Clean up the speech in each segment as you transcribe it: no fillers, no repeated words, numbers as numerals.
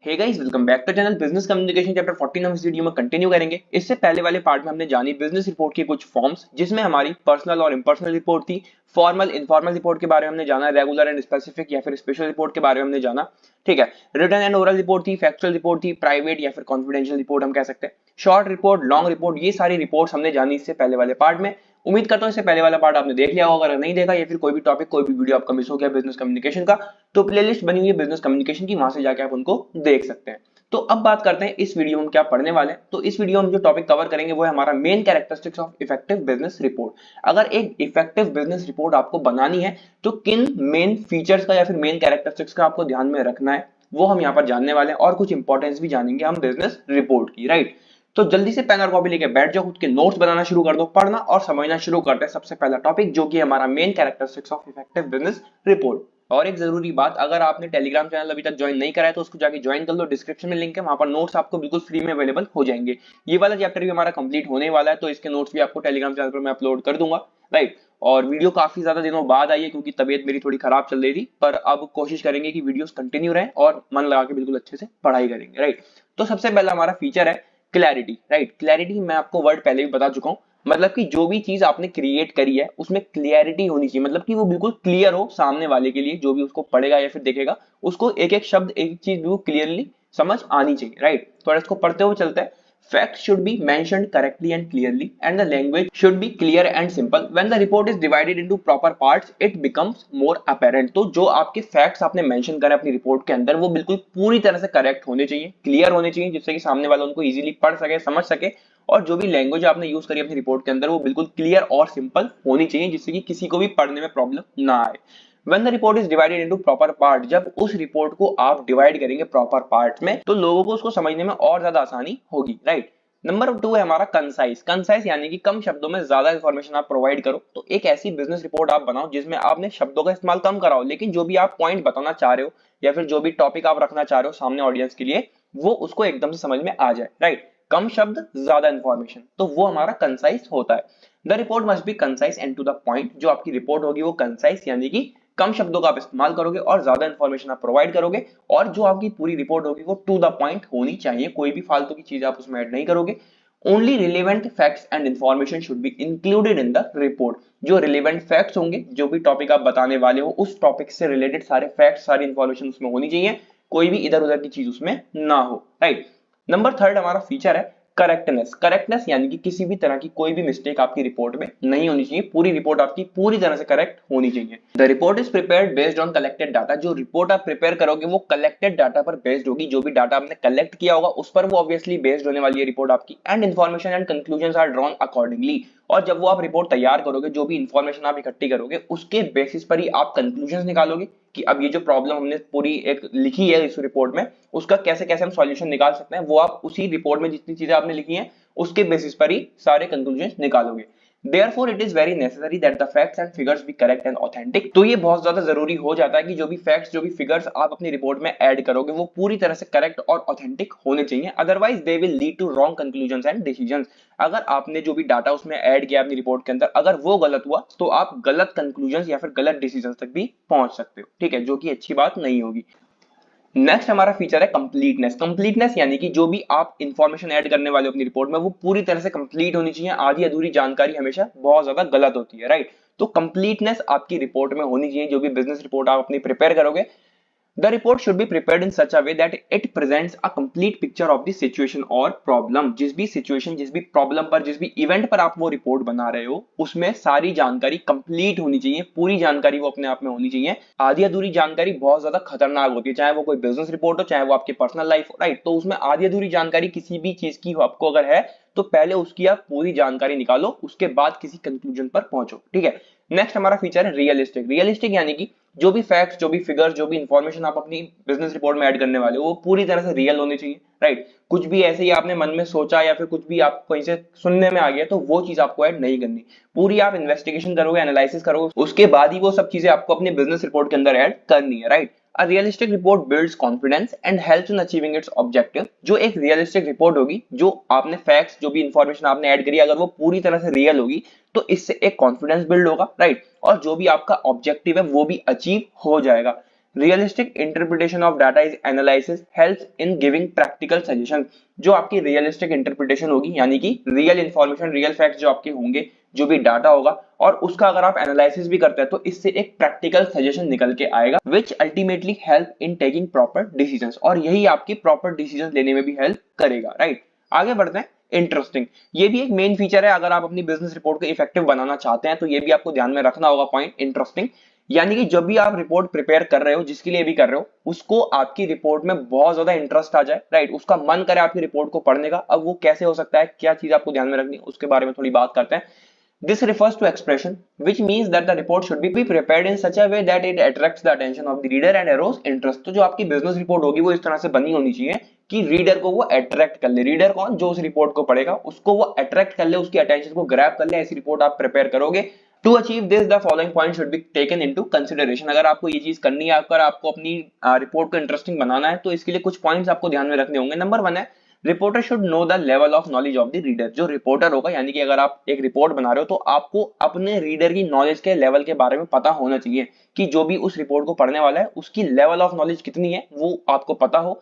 Hey guys, welcome back to channel business communication chapter 14 हम इस video में continue करेंगे। इससे पहले वाले पार्ट में हमने जानी बिजनेस रिपोर्ट के कुछ फॉर्म्स, जिसमें हमारी पर्सनल और इम्पर्सनल रिपोर्ट थी। फॉर्मल इनफॉर्मल रिपोर्ट के बारे में हमने जाना, रेगुलर एंड स्पेसिफिक या फिर स्पेशल रिपोर्ट के बारे में हमने जाना। ठीक है, रिटन एंड ओरल रिपोर्ट थी, फैक्चुअल रिपोर्ट थी, प्राइवेट या फिर कॉन्फिडेंशियल रिपोर्ट हम कह सकते हैं, शॉर्ट रिपोर्ट, लॉन्ग रिपोर्ट, ये सारी रिपोर्ट्स हमने जानी इससे पहले वाले पार्ट में। उम्मीद करता हूं इससे पहले वाला पार्ट आपने देख लिया होगा। अगर नहीं देखा या फिर कोई भी टॉपिक कोई भी वीडियो आपका मिस हो गया बिजनेस कम्युनिकेशन का, तो प्लेलिस्ट बनी हुई है बिजनेस कम्युनिकेशन की, वहां से जाके आप उनको देख सकते हैं। तो अब बात करते हैं इस वीडियो में क्या पढ़ने वाले हैं। तो इस वीडियो में जो टॉपिक कवर करेंगे वो है हमारा main characteristics of effective business report. अगर एक इफेक्टिव बिजनेस रिपोर्ट आपको बनानी है तो किन मेन फीचर्स का या फिर मेन कैरेक्टरिस्टिक्स का आपको ध्यान में रखना है, वो हम यहाँ पर जानने वाले हैं। और कुछ इंपॉर्टेंस भी जानेंगे हम बिजनेस रिपोर्ट की, राइट। तो जल्दी से पेन और कॉपी लेके बैठ जाओ, खुद के नोट्स बनाना शुरू कर दो, पढ़ना और समझना शुरू करते हैं सबसे पहला टॉपिक, जो कि हमारा main characteristics of effective business report. और एक जरूरी बात, अगर आपने टेलीग्राम चैनल अभी तक ज्वाइन नहीं करा है तो उसको जाके ज्वाइन कर लो, डिस्क्रिप्शन में लिंक है, वहां पर नोट्स आपको बिल्कुल फ्री में अवेलेबल हो जाएंगे। ये वाला चैप्टर भी हमारा कंप्लीट होने वाला है, तो इसके नोट्स भी आपको टेलीग्राम चैनल पर मैं अपलोड कर दूंगा, राइट। और वीडियो काफी ज्यादा दिनों बाद आई है क्योंकि तबीयत मेरी थोड़ी खराब चल रही थी, पर अब कोशिश करेंगे कि वीडियोस कंटिन्यू रहें और मन लगा के बिल्कुल अच्छे से पढ़ाई करेंगे, राइट। तो सबसे पहला हमारा फीचर है क्लैरिटी, राइट। क्लैरिटी मैं आपको वर्ड पहले भी बता चुका हूं, मतलब कि जो भी चीज आपने क्रिएट करी है उसमें क्लियरिटी होनी चाहिए, मतलब कि वो बिल्कुल क्लियर हो सामने वाले के लिए, जो भी उसको पढ़ेगा या फिर देखेगा उसको एक एक शब्द एक चीज बिल्कुल क्लियरली समझ आनी चाहिए, राइट। थोड़ा इसको पढ़ते हुए चलते हैं। Facts should be mentioned correctly and clearly, and the language should be clear and simple. When the report is divided into proper parts, it becomes more apparent. तो जो आपके facts आपने mention करे अपनी रिपोर्ट के अंदर, वो बिल्कुल पूरी तरह से करेक्ट होने चाहिए, क्लियर होने चाहिए, जिससे कि सामने वाला उनको इजीली पढ़ सके, समझ सके। और जो भी लैंग्वेज आपने यूज करी अपनी रिपोर्ट के अंदर, वो बिल्कुल क्लियर और सिंपल होनी चाहिए, जिससे कि किसी को भी पढ़ने में प्रॉब्लम ना आए। When the report is divided into proper part, जब उस रिपोर्ट को आप डिवाइड करेंगे प्रॉपर पार्ट में, तो लोगों को उसको समझने में और ज्यादा आसानी होगी, राइट। नंबर 2 है हमारा कंसाइज। कंसाइज यानी कि कम शब्दों में ज्यादा इंफॉर्मेशन आप प्रोवाइड करो। तो एक ऐसी बिजनेस रिपोर्ट आप बनाओ जिसमें आपने शब्दों का इस्तेमाल कम कराओ, लेकिन जो भी आप पॉइंट बताना चाह रहे हो या फिर जो भी टॉपिक आप रखना चाह रहे हो सामने ऑडियंस के लिए, वो उसको एकदम से समझ में आ जाए, राइट। कम शब्द ज्यादा इंफॉर्मेशन, तो वो हमारा कंसाइज होता है। The report must be concise and to the point. जो आपकी रिपोर्ट होगी वो कंसाइज यानी कि कम शब्दों का आप इस्तेमाल करोगे और ज्यादा इंफॉर्मेशन आप प्रोवाइड करोगे। और जो आपकी पूरी रिपोर्ट होगी वो टू द पॉइंट होनी चाहिए, कोई भी फालतू की चीज आप उसमें ऐड नहीं करोगे। Only relevant facts and information should be included in the report. जो रिलेवेंट फैक्ट्स होंगे, जो भी टॉपिक आप बताने वाले हो, उस टॉपिक से रिलेटेड सारे फैक्ट्स सारी इंफॉर्मेशन उसमें होनी चाहिए, कोई भी इधर उधर की चीज उसमें ना हो, राइट। नंबर 3 हमारा फीचर है करेक्टनेस। करेक्टनेस यानी कि किसी भी तरह की कोई भी मिस्टेक आपकी रिपोर्ट में नहीं होनी चाहिए, पूरी रिपोर्ट आपकी पूरी तरह से करेक्ट होनी चाहिए। The report is prepared based on collected data. जो रिपोर्ट आप प्रिपेयर करोगे वो कलेक्टेड डाटा पर बेस्ड होगी, जो भी डाटा आपने कलेक्ट किया होगा उस पर वो ऑब्वियसली बेस्ड होने वाली है रिपोर्ट आपकी। And information and conclusion are drawn accordingly. और जब वो आप रिपोर्ट तैयार करोगे, जो भी इंफॉर्मेशन आप इकट्ठी करोगे उसके बेसिस पर ही आप कंक्लूजन निकालोगे कि अब ये जो प्रॉब्लम हमने पूरी एक लिखी है इस रिपोर्ट में, उसका कैसे कैसे हम सॉल्यूशन निकाल सकते हैं, वो आप उसी रिपोर्ट में जितनी चीजें आपने लिखी हैं उसके बेसिस पर ही सारे कंक्लूजन निकालोगे। Therefore, it is very necessary that the facts and figures be correct and authentic. तो ये बहुत ज्यादा जरूरी हो जाता है कि जो भी फैक्ट्स जो भी फिगर्स आप अपनी रिपोर्ट में ऐड करोगे वो पूरी तरह से करेक्ट और ऑथेंटिक होने चाहिए, otherwise they will lead to wrong conclusions and decisions. अगर आपने जो भी डाटा उसमें ऐड किया अपनी रिपोर्ट के अंदर, अगर वो गलत हुआ तो आप गलत कंक्लूजंस या फिर गलत डिसीजंस तक भी पहुंच सकते हो, ठीक है, जो कि अच्छी बात नहीं होगी। नेक्स्ट हमारा फीचर है कंप्लीटनेस। कंप्लीटनेस यानी कि जो भी आप इंफॉर्मेशन ऐड करने वाले हो अपनी रिपोर्ट में, वो पूरी तरह से कंप्लीट होनी चाहिए। आधी अधूरी जानकारी हमेशा बहुत ज्यादा गलत होती है, राइट। तो कंप्लीटनेस आपकी रिपोर्ट में होनी चाहिए, जो भी बिजनेस रिपोर्ट आप अपनी प्रिपेयर करोगे। The report should be prepared in such a way that it presents a complete picture of the situation और problem। जिस भी situation, जिस भी problem पर, जिस भी event पर आप वो रिपोर्ट बना रहे हो, उसमें सारी जानकारी कंप्लीट होनी चाहिए, पूरी जानकारी वो अपने आप में होनी चाहिए। आधी अधूरी जानकारी बहुत ज्यादा खतरनाक होती है, चाहे वो कोई बिजनेस रिपोर्ट हो, चाहे वो आपकी पर्सनल लाइफ हो, राइट। तो उसमें आधी अधूरी जानकारी किसी भी चीज की हो आपको अगर है, तो पहले उसकी आप पूरी जानकारी निकालो, उसके बाद किसी कंक्लूजन पर पहुंचो, ठीक है। नेक्स्ट हमारा फीचर है रियलिस्टिक। रियलिस्टिक यानी कि जो भी फैक्ट्स, जो भी फिगर्स, जो भी इंफॉर्मेशन आप अपनी बिजनेस रिपोर्ट में ऐड करने वाले हो, वो पूरी तरह से रियल होनी चाहिए, राइट। कुछ भी ऐसे ही आपने मन में सोचा या फिर कुछ भी आपको कहीं से सुनने में आ गया तो वो चीज आपको ऐड नहीं करनी। पूरी आप इन्वेस्टिगेशन करोगे, एनालिसिस करोगे, उसके बाद ही वो सब चीजें आपको अपनी बिजनेस रिपोर्ट के अंदर ऐड करनी है, right. A realistic report builds confidence and helps in achieving its objective। जो एक रियलिस्टिक रिपोर्ट होगी, जो आपने फैक्ट्स, जो भी इंफॉर्मेशन आपने ऐड करी, अगर वो पूरी तरह से रियल होगी तो इससे एक कॉन्फिडेंस बिल्ड होगा, राइट। और जो भी आपका ऑब्जेक्टिव है वो भी अचीव हो जाएगा। Realistic interpretation of data is analysis helps in giving practical suggestion. जो आपकी रियलिस्टिक इंटरप्रिटेशन होगी यानी कि रियल इंफॉर्मेशन, रियल फैक्ट्स जो आपके होंगे, जो भी डाटा होगा, और उसका अगर आप एनालिसिस भी करते हैं तो इससे एक प्रैक्टिकल सजेशन निकल के आएगा which ultimately help in taking proper decisions, और यही आपकी प्रॉपर डिसीजन लेने में भी हेल्प करेगा, राइट। आगे बढ़ते हैं। इंटरेस्टिंग, ये भी एक मेन फीचर है अगर आप अपनी बिजनेस रिपोर्ट को इफेक्टिव बनाना चाहते हैं, तो ये भी आपको ध्यान में रखना होगा पॉइंट इंटरेस्टिंग। यानी कि जब भी आप रिपोर्ट प्रिपेयर कर रहे हो, जिसके लिए भी कर रहे हो, उसको आपकी रिपोर्ट में बहुत ज्यादा इंटरेस्ट आ जाए, राइट, उसका मन करे आपकी रिपोर्ट को पढ़ने का। अब वो कैसे हो सकता है, क्या चीज आपको ध्यान में रखनी है, उसके बारे में थोड़ी बात करते हैं। This refers to expression which means that the report should be prepared in such a way that it attracts the attention of the reader and arouse interest। तो जो आपकी बिजनेस रिपोर्ट होगी वो इस तरह से बनी होनी चाहिए कि रीडर को वो अट्रैक्ट कर ले। रीडर कौन, जो उस रिपोर्ट को पढ़ेगा उसको वो अट्रैक्ट कर ले, उसकी अटेंशन को ग्रैब कर ले, ऐसी रिपोर्ट आप प्रिपेयर करोगे। To achieve this the following point should be taken into consideration. अगर आपको ये चीज करनी है, अगर आपको अपनी रिपोर्ट को इंटरेस्टिंग बनाना है, तो इसके लिए कुछ पॉइंट्स आपको ध्यान में रखने होंगे। नंबर 1 है reporter should know the level of knowledge of the reader. जो रिपोर्टर होगा, यानी कि अगर आप एक रिपोर्ट बना रहे हो तो आपको अपने रीडर की नॉलेज के लेवल के बारे में पता होना चाहिए कि जो भी उस रिपोर्ट को पढ़ने वाला है उसकी लेवल ऑफ नॉलेज कितनी है, वो आपको पता हो।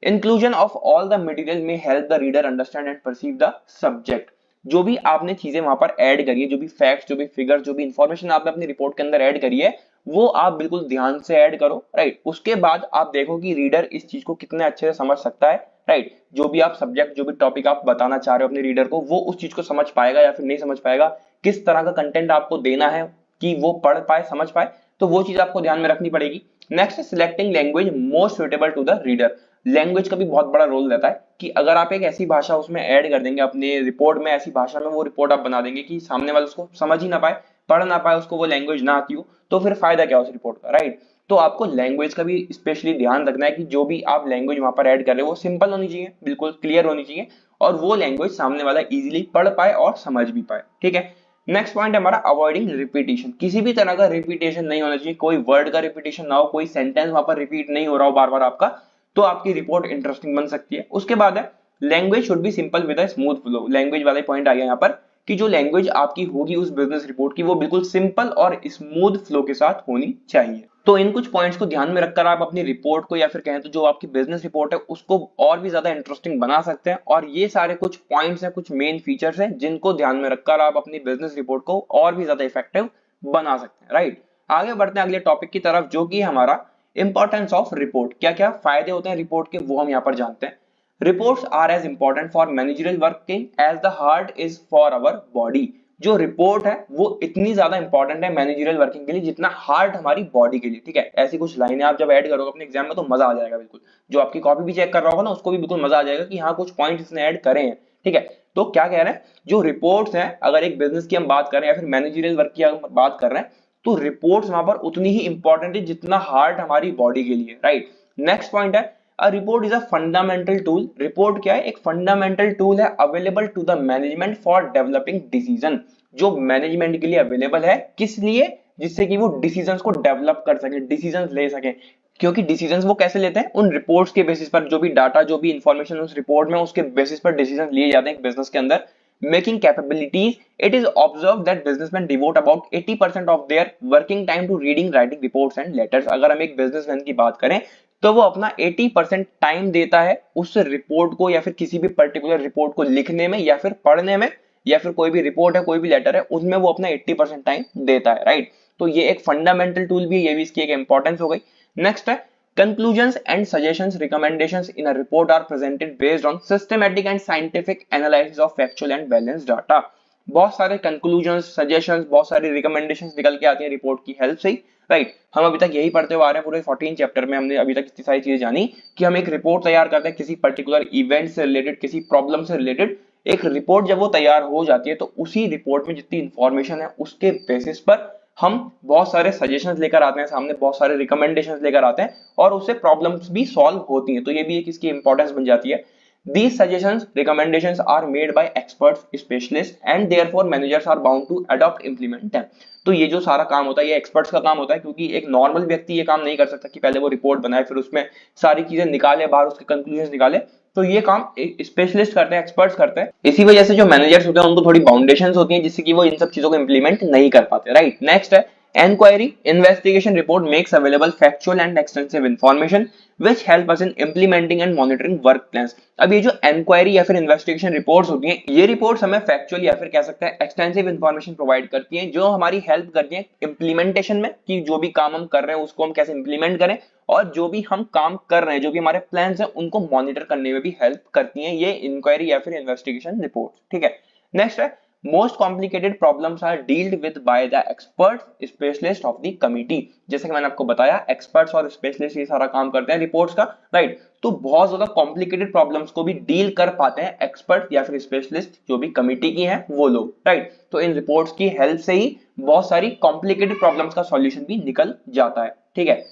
Inclusion of all the material में help the reader understand and perceive the subject. जो भी आपने चीजें वहां पर ऐड करी है, जो भी फैक्ट्स, जो भी फिगर, जो भी इंफॉर्मेशन आपने अपनी रिपोर्ट के अंदर ऐड करी है, वो आप बिल्कुल ध्यान से ऐड करो, राइट। उसके बाद आप देखो कि रीडर इस चीज को कितने अच्छे से समझ सकता है, राइट। जो भी आप सब्जेक्ट, जो भी टॉपिक आप बताना चाह रहे हो अपने रीडर को, वो उस चीज को समझ पाएगा या फिर नहीं समझ पाएगा, किस तरह का कंटेंट आपको देना है कि वो पढ़ पाए, समझ पाए, तो वो चीज आपको ध्यान में रखनी पड़ेगी। Next, selecting language most suitable to the reader. Language का भी बहुत बड़ा रोल रहता है कि अगर आप एक ऐसी भाषा उसमें ऐड कर देंगे अपने रिपोर्ट में, ऐसी भाषा में वो रिपोर्ट आप बना देंगे कि सामने वाले उसको समझ ही ना पाए, पढ़ ना पाए, उसको वो लैंग्वेज ना आती हो, तो फिर फायदा क्या उस रिपोर्ट का, राइट। तो आपको लैंग्वेज का भी स्पेशली ध्यान रखना है कि जो भी आप लैंग्वेज वहां पर ऐड कर रहे हो वो सिंपल होनी चाहिए, बिल्कुल क्लियर होनी चाहिए, और वो लैंग्वेज सामने वाला इजीली पढ़ पाए और समझ भी पाए, ठीक है। नेक्स्ट पॉइंट है हमारा अवॉइडिंग रिपीटेशन। किसी भी तरह का रिपीटेशन नहीं होना चाहिए, कोई वर्ड का रिपीटेशन ना हो, कोई सेंटेंस वहां पर रिपीट नहीं हो रहा हो बार बार आपका, तो आपकी रिपोर्ट इंटरेस्टिंग बन सकती है। उसके बाद है language should be simple with a smooth flow. Language वाले पॉइंट आ गया यहाँ पर कि जो लैंग्वेज आपकी होगी उस बिजनेस रिपोर्ट की, वो बिल्कुल सिंपल और स्मूथ फ्लो के साथ होनी चाहिए। तो इन कुछ पॉइंट्स को ध्यान में रखकर आप अपनी रिपोर्ट को, या फिर कहें तो जो आपकी बिजनेस रिपोर्ट है, उसको और भी ज्यादा इंटरेस्टिंग बना सकते हैं। और ये सारे कुछ पॉइंट्स हैं, कुछ मेन फीचर्स हैं जिनको ध्यान में रखकर आप अपनी बिजनेस रिपोर्ट को और भी ज्यादा इफेक्टिव बना सकते हैं, राइट। आगे बढ़ते हैं अगले टॉपिक की तरफ, जो कि हमारा इंपॉर्टेंस ऑफ रिपोर्ट। क्या क्या फायदे होते हैं रिपोर्ट के, वो हम यहाँ पर जानते हैं। Reports are as important for managerial working as the heart is for our body. जो रिपोर्ट है वो इतनी ज्यादा इंपॉर्टेंट है मैनेजरियल वर्किंग के लिए जितना हार्ट हमारी बॉडी के लिए, ठीक है। ऐसी कुछ लाइनें आप जब ऐड करोगे अपने एग्जाम में तो मजा आ जाएगा बिल्कुल। जो आपकी कॉपी भी चेक कर रहा होगा ना, उसको भी बिल्कुल मजा आ जाएगा कि हाँ कुछ पॉइंट इसने ऐड करे हैं, ठीक है। तो क्या कह रहे हैं, जो रिपोर्ट्स हैं, अगर एक बिजनेस की हम बात करें या फिर मैनेजरियल वर्क की हम बात कर रहे हैं, तो रिपोर्ट्स वहां पर उतनी ही इंपॉर्टेंट है जितना हार्ट हमारी बॉडी के लिए, राइट। नेक्स्ट पॉइंट है A report is a fundamental tool। Report क्या है, एक फंडामेंटल टूल है available to the management for developing decision. जो मैनेजमेंट के लिए अवेलेबल है, किस लिए, जिससे कि वो डिसीजंस को डेवलप कर सके, डिसीजंस ले सके। क्योंकि डिसीजंस वो कैसे लेते हैं, उन रिपोर्ट्स के बेसिस पर, जो भी डाटा, जो भी इंफॉर्मेशन उस रिपोर्ट में, उसके बेसिस पर डिसीजन लिए जाते हैं बिजनेस के अंदर। Making capabilities, it is observe that businessman devote about 80% of their working time to reading, writing reports and letters. अगर हम एक बिजनेसमैन की बात करें तो वो अपना 80% टाइम देता है उस रिपोर्ट को, या फिर किसी भी पर्टिकुलर रिपोर्ट को लिखने में, या फिर पढ़ने में, या फिर कोई भी रिपोर्ट है, कोई भी लेटर है, उसमें वो अपना 80% टाइम देता है, राइट। तो ये एक फंडामेंटल टूल भी है, ये भी इसकी एक इंपॉर्टेंस हो गई। नेक्स्ट है conclusions and suggestions, recommendations in a report are presented based on systematic and scientific analysis of factual and balanced data। बहुत सारे conclusions, suggestions, बहुत सारी recommendations निकल के आती हैं रिपोर्ट की हेल्प से, राइट। हम अभी तक यही पढ़ते हुए आ रहे हैं, पूरे 14 चैप्टर में हमने अभी तक इतनी सारी चीजें जानी कि हम एक रिपोर्ट तैयार करते हैं किसी पर्टिकुलर इवेंट से रिलेटेड, किसी प्रॉब्लम से रिलेटेड। एक रिपोर्ट जब वो तैयार हो जाती है तो उसी रिपोर्ट में जितनी इंफॉर्मेशन है उसके बेसिस पर हम बहुत सारे सजेशंस लेकर आते हैं सामने, बहुत सारे रिकमेंडेशंस लेकर आते हैं, और उससे प्रॉब्लम्स भी सॉल्व होती हैं। तो ये भी एक इसकी इंपॉर्टेंस बन जाती है। These suggestions, recommendations are made by experts, specialists, and therefore managers are bound to adopt, implement them। तो ये जो सारा काम होता है ये एक्सपर्ट्स का काम होता है, क्योंकि एक नॉर्मल व्यक्ति ये काम नहीं कर सकता कि पहले वो रिपोर्ट बनाए, फिर उसमें सारी चीजें निकाले बाहर, उसके कंक्लूजन निकाले। तो ये काम स्पेशलिस्ट करते हैं, एक्सपर्ट्स करते हैं। इसी वजह से जो मैनेजर्स होते हैं उनको थोड़ी बाउंडेशंस होती हैं जिससे कि वो इन सब चीजों को इंप्लीमेंट नहीं कर पाते, राइट। नेक्स्ट है Enquiry investigation report makes available factual and extensive information which help us in implementing and monitoring work plans. अब ये जो enquiry या फिर investigation reports होती हैं, ये reports हमें factual या फिर कह सकते हैं extensive information provide करती हैं जो हमारी help करती हैं implementation में कि जो भी काम हम कर रहे हैं उसको हम कैसे implement करें और जो भी हम काम कर रहे हैं जो भी हमारे plans हैं उनको monitor करने में भी help करती हैं ये inquiry या फिर investigation reports. ठीक है. Next है most complicated problems are dealt with by the experts specialist of the committee. जैसे कि मैंने आपको बताया experts और specialist ये सारा काम करते हैं रिपोर्ट्स का, राइट? तो बहुत ज्यादा कॉम्प्लिकेटेड प्रॉब्लम्स को भी डील कर पाते हैं एक्सपर्ट या फिर स्पेशलिस्ट जो भी कमिटी की हैं वो लोग, राइट? तो इन रिपोर्ट्स की हेल्प से ही बहुत सारी कॉम्प्लिकेटेड प्रॉब्लम्स का सॉल्यूशन भी निकल जाता है. ठीक है.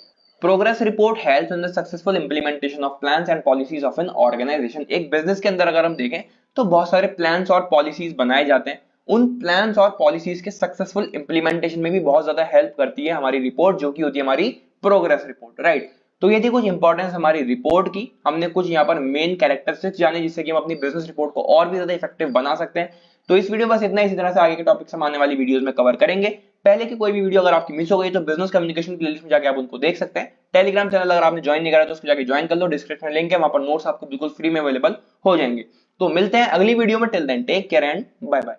Progress report helps in the successful implementation of plans and policies of an organization. एक बिजनेस के अंदर अगर हम देखें तो बहुत सारे प्लान्स और पॉलिसीज बनाए जाते हैं. उन प्लान्स और पॉलिसीज के सक्सेसफुल इंप्लीमेंटेशन में भी बहुत ज्यादा हेल्प करती है हमारी रिपोर्ट जो कि होती है हमारी प्रोग्रेस रिपोर्ट, राइट? तो ये थी कुछ इंपॉर्टेंस हमारी रिपोर्ट की. हमने कुछ यहाँ पर मेन कैरेक्टरिस्टिक्स जाने जिससे कि हम अपनी बिजनेस रिपोर्ट को और भी ज्यादा इफेक्टिव बना सकते हैं. तो इस वीडियो बस इतना. इसी तरह से आगे के टॉपिक्स हम आने वाली वीडियोस में कवर करेंगे. पहले की कोई भी वीडियो अगर आपकी मिस हो गई तो बिजनेस कम्युनिकेशन प्लेलिस्ट में जाके आप उनको देख सकते हैं. टेलीग्राम चैनल अगर आपने ज्वाइन नहीं करा तो उसको जाके ज्वाइन कर लो. डिस्क्रिप्शन में लिंक है, वहां पर नोट्स आपको बिल्कुल फ्री में अवेलेबल हो जाएंगे. तो मिलते हैं अगली वीडियो में. Till then take care and bye bye.